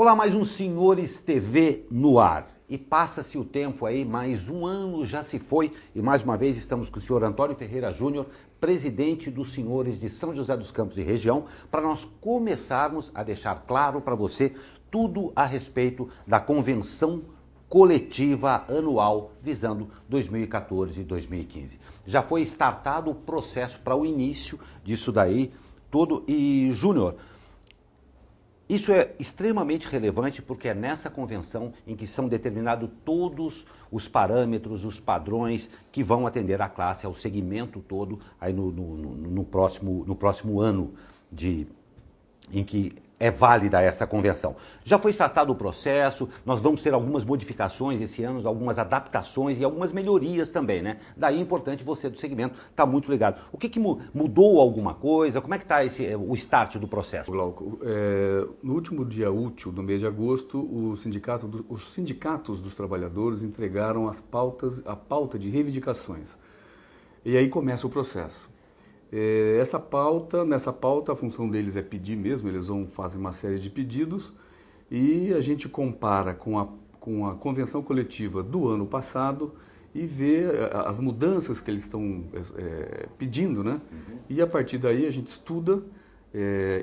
Olá, mais um Senhores TV no ar. E passa-se o tempo aí, mais um ano já se foi, e mais uma vez estamos com o senhor Antônio Ferreira Júnior, presidente dos Senhores de São José dos Campos e região, para nós começarmos a deixar claro para você tudo a respeito da convenção coletiva anual visando 2014 e 2015. Já foi startado o processo para o início disso daí tudo. E, Júnior, isso é extremamente relevante porque é nessa convenção em que são determinados todos os parâmetros, os padrões que vão atender a classe, ao segmento todo aí no próximo ano em que é válida essa convenção. Já foi startado o processo, nós vamos ter algumas modificações esse ano, algumas adaptações e algumas melhorias também, né? Daí é importante você do segmento estar muito ligado. O que mudou alguma coisa? Como é que está o start do processo? Glauco, no último dia útil do mês de agosto, os sindicatos dos trabalhadores entregaram a pauta de reivindicações. E aí começa o processo. Nessa pauta, a função deles é pedir mesmo, eles vão fazer uma série de pedidos e a gente compara com a convenção coletiva do ano passado e vê as mudanças que eles estão pedindo, né? Uhum. E a partir daí a gente estuda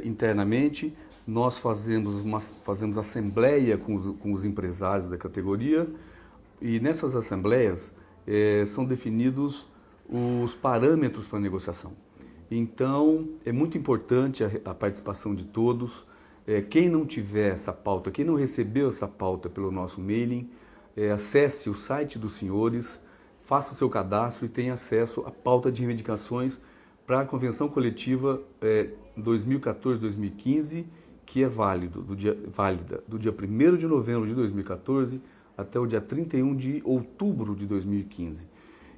internamente, nós fazemos assembleia com os empresários da categoria e nessas assembleias são definidos os parâmetros para a negociação. Então, é muito importante a participação de todos. Quem não tiver essa pauta, quem não recebeu essa pauta pelo nosso mailing, acesse o site dos senhores, faça o seu cadastro e tenha acesso à pauta de reivindicações para a Convenção Coletiva 2014-2015, que é válida do dia 1º de novembro de 2014 até o dia 31 de outubro de 2015.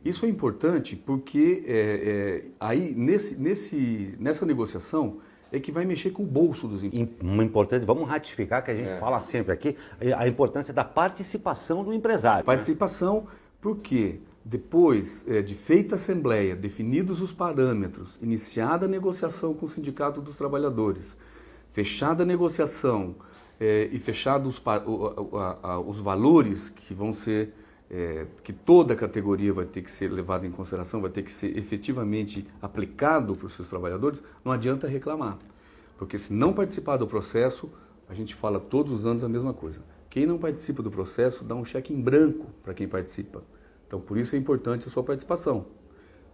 Isso é importante porque aí nessa negociação é que vai mexer com o bolso dos empresários. Importante, vamos ratificar que a gente fala sempre aqui, a importância da participação do empresário. Participação, porque depois de feita a assembleia, definidos os parâmetros, iniciada a negociação com o Sindicato dos Trabalhadores, fechada a negociação e fechados os valores que vão ser que toda a categoria vai ter que ser levada em consideração, vai ter que ser efetivamente aplicado para os seus trabalhadores, não adianta reclamar. Porque se não participar do processo, a gente fala todos os anos a mesma coisa. Quem não participa do processo dá um cheque em branco para quem participa. Então, por isso é importante a sua participação,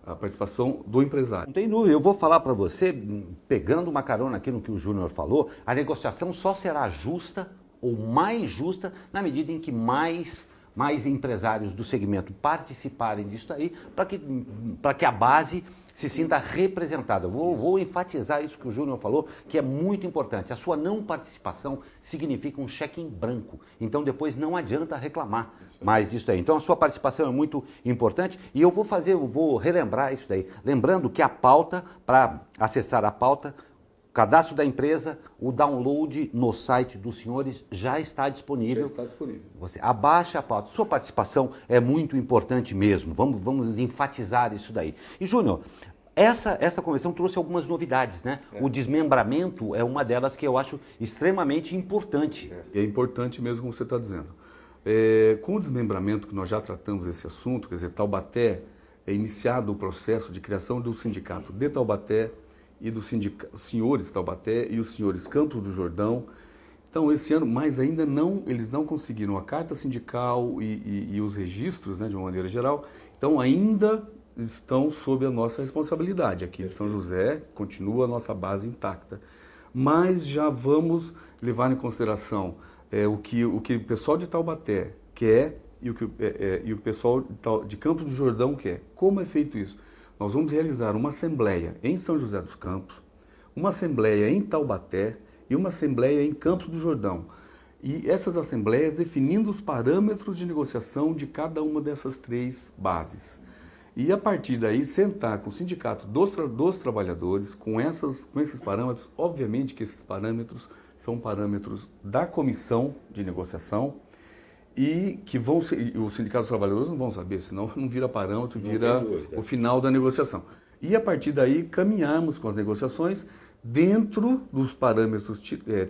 a participação do empresário. Não tem dúvida, eu vou falar para você, pegando uma carona aqui no que o Júnior falou, a negociação só será justa ou mais justa na medida em que mais empresários do segmento participarem disso aí, para que a base se sinta representada. Vou enfatizar isso que o Júnior falou, que é muito importante. A sua não participação significa um cheque em branco. Então depois não adianta reclamar mais disso aí. Então a sua participação é muito importante e eu vou relembrar isso daí. Lembrando que a pauta, para acessar a pauta, cadastro da empresa, o download no site dos senhores já está disponível. Já está disponível. Você abaixa a pauta. Sua participação é muito importante mesmo. Vamos enfatizar isso daí. E, Júnior, essa convenção trouxe algumas novidades, né? O desmembramento é uma delas que eu acho extremamente importante. É importante mesmo, como você está dizendo. Com o desmembramento, que nós já tratamos desse assunto, quer dizer, Taubaté, é iniciado o processo de criação do sindicato de Taubaté, e dos senhores Taubaté e os senhores Campos do Jordão. Então, esse ano, mas ainda eles não conseguiram a carta sindical e os registros, né, de uma maneira geral, então ainda estão sob a nossa responsabilidade. Aqui de São José continua a nossa base intacta. Mas já vamos levar em consideração o que o pessoal de Taubaté quer e o que o pessoal de Campos do Jordão quer. Como é feito isso? Nós vamos realizar uma assembleia em São José dos Campos, uma assembleia em Taubaté e uma assembleia em Campos do Jordão. E essas assembleias definindo os parâmetros de negociação de cada uma dessas três bases. E a partir daí sentar com o sindicato dos trabalhadores com esses parâmetros, obviamente que esses parâmetros são parâmetros da comissão de negociação, e que os sindicatos dos trabalhadores não vão saber, senão não vira parâmetro, vira o final da negociação. E a partir daí caminharmos com as negociações dentro dos parâmetros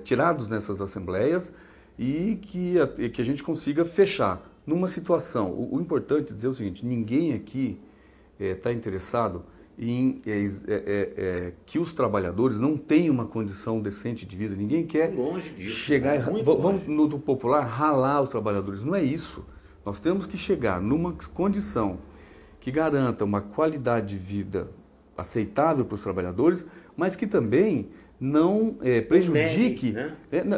tirados nessas assembleias e que a gente consiga fechar numa situação. O importante é dizer o seguinte, ninguém aqui está interessado em que os trabalhadores não tenham uma condição decente de vida. Ninguém quer longe disso, chegar, vamos no popular, ralar os trabalhadores. Não é isso. Nós temos que chegar numa condição que garanta uma qualidade de vida aceitável para os trabalhadores, mas que também não prejudique,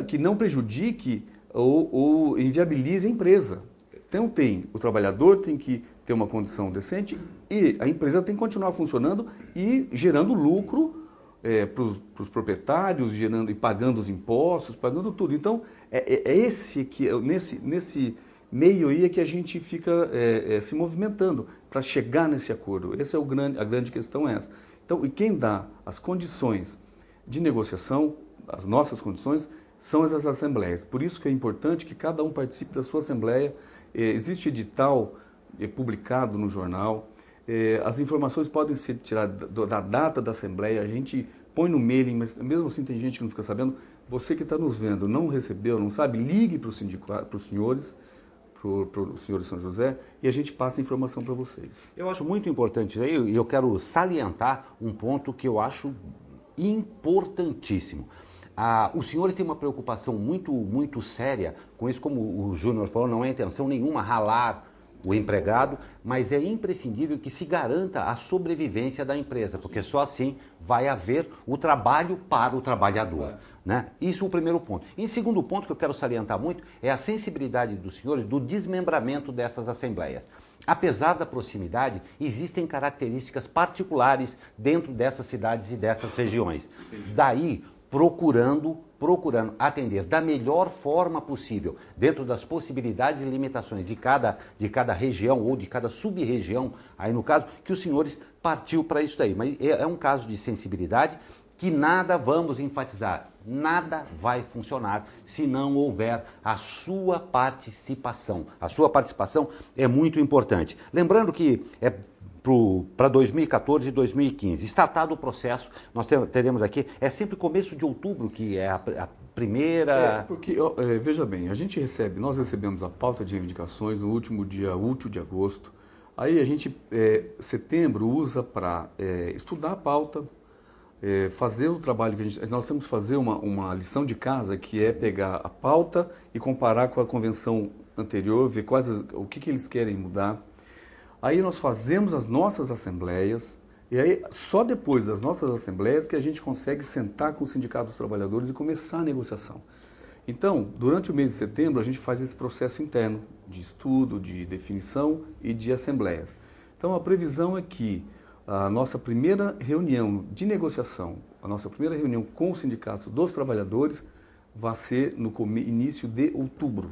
que não prejudique ou inviabilize a empresa. Então o trabalhador tem que ter uma condição decente e a empresa tem que continuar funcionando e gerando lucro para os proprietários, gerando e pagando os impostos, pagando tudo. Então nesse meio aí é que a gente fica se movimentando para chegar nesse acordo. Essa é a grande questão essa. Então, e quem dá as condições de negociação, as nossas condições, são essas assembleias. Por isso que é importante que cada um participe da sua assembleia. Existe edital publicado no jornal. As informações podem ser tiradas da data da assembleia. A gente põe no mailing, mas mesmo assim tem gente que não fica sabendo. Você que está nos vendo, não recebeu, não sabe, ligue para os senhores, para o senhor de São José, e a gente passa a informação para vocês. Eu acho muito importante isso aí, e eu quero salientar um ponto que eu acho importantíssimo. Os senhores têm uma preocupação muito séria com isso, como o Júnior falou, não é intenção nenhuma ralar o empregado, mas é imprescindível que se garanta a sobrevivência da empresa, porque só assim vai haver o trabalho para o trabalhador. Né? Isso é o primeiro ponto. E segundo ponto que eu quero salientar muito é a sensibilidade dos senhores do desmembramento dessas assembleias. Apesar da proximidade, existem características particulares dentro dessas cidades e dessas regiões. Daí, procurando atender da melhor forma possível, dentro das possibilidades e limitações de cada região ou de cada sub-região, aí no caso, que os senhores partiu para isso daí. Mas é um caso de sensibilidade que nada, vamos enfatizar, nada vai funcionar se não houver a sua participação. A sua participação é muito importante. Lembrando que para 2014 e 2015. Startado o processo, nós teremos aqui, é sempre começo de outubro que é a primeira... Porque, veja bem, nós recebemos a pauta de reivindicações no último dia útil de agosto. Aí a gente, setembro, usa para estudar a pauta, fazer o trabalho que nós temos que fazer uma lição de casa, que é pegar a pauta e comparar com a convenção anterior, ver o que eles querem mudar. Aí nós fazemos as nossas assembleias, e aí só depois das nossas assembleias que a gente consegue sentar com o Sindicato dos Trabalhadores e começar a negociação. Então, durante o mês de setembro, a gente faz esse processo interno de estudo, de definição e de assembleias. Então, a previsão é que a nossa primeira reunião de negociação, a nossa primeira reunião com o Sindicato dos Trabalhadores, vai ser no início de outubro.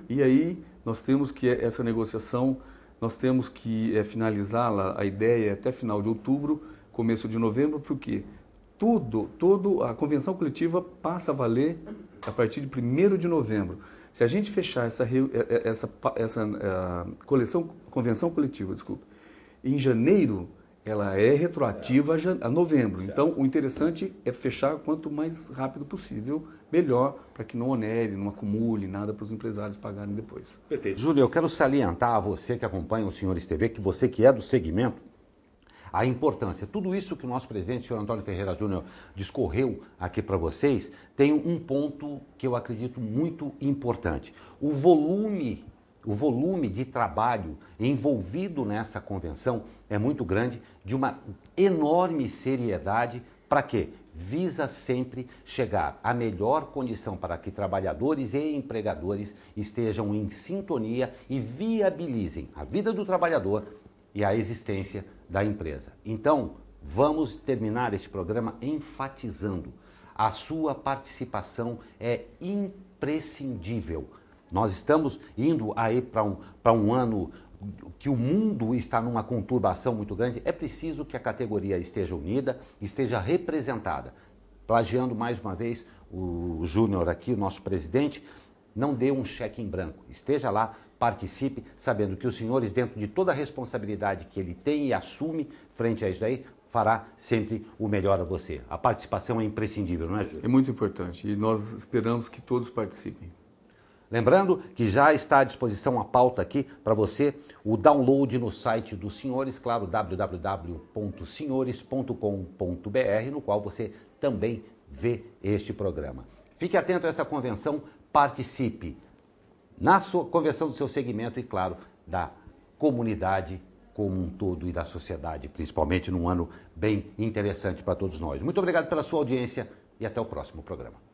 E aí nós temos que essa negociação... Nós temos que finalizá-la, a ideia é até final de outubro, começo de novembro, porque a convenção coletiva passa a valer a partir de 1º de novembro. Se a gente fechar essa convenção coletiva, em janeiro, ela é retroativa a novembro. Então, o interessante é fechar quanto mais rápido possível, melhor, para que não onere, não acumule nada para os empresários pagarem depois. Perfeito. Júlio, eu quero salientar a você que acompanha o Senhores TV, que você que é do segmento, a importância. Tudo isso que o nosso presidente, o senhor Antônio Ferreira Júnior, discorreu aqui para vocês, tem um ponto que eu acredito muito importante. O volume de trabalho envolvido nessa convenção é muito grande, de uma enorme seriedade. Para quê? Visa sempre chegar à melhor condição para que trabalhadores e empregadores estejam em sintonia e viabilizem a vida do trabalhador e a existência da empresa. Então, vamos terminar este programa enfatizando: a sua participação é imprescindível. Nós estamos indo aí para um ano que o mundo está numa conturbação muito grande. É preciso que a categoria esteja unida, esteja representada. Plagiando mais uma vez o Júnior aqui, o nosso presidente, não dê um cheque em branco. Esteja lá, participe, sabendo que os senhores, dentro de toda a responsabilidade que ele tem e assume frente a isso aí, fará sempre o melhor a você. A participação é imprescindível, não é, Júlio? É muito importante e nós esperamos que todos participem. Lembrando que já está à disposição a pauta aqui para você, o download no site dos senhores, claro, www.senhores.com.br, no qual você também vê este programa. Fique atento a essa convenção, participe na sua convenção do seu segmento e, claro, da comunidade como um todo e da sociedade, principalmente num ano bem interessante para todos nós. Muito obrigado pela sua audiência e até o próximo programa.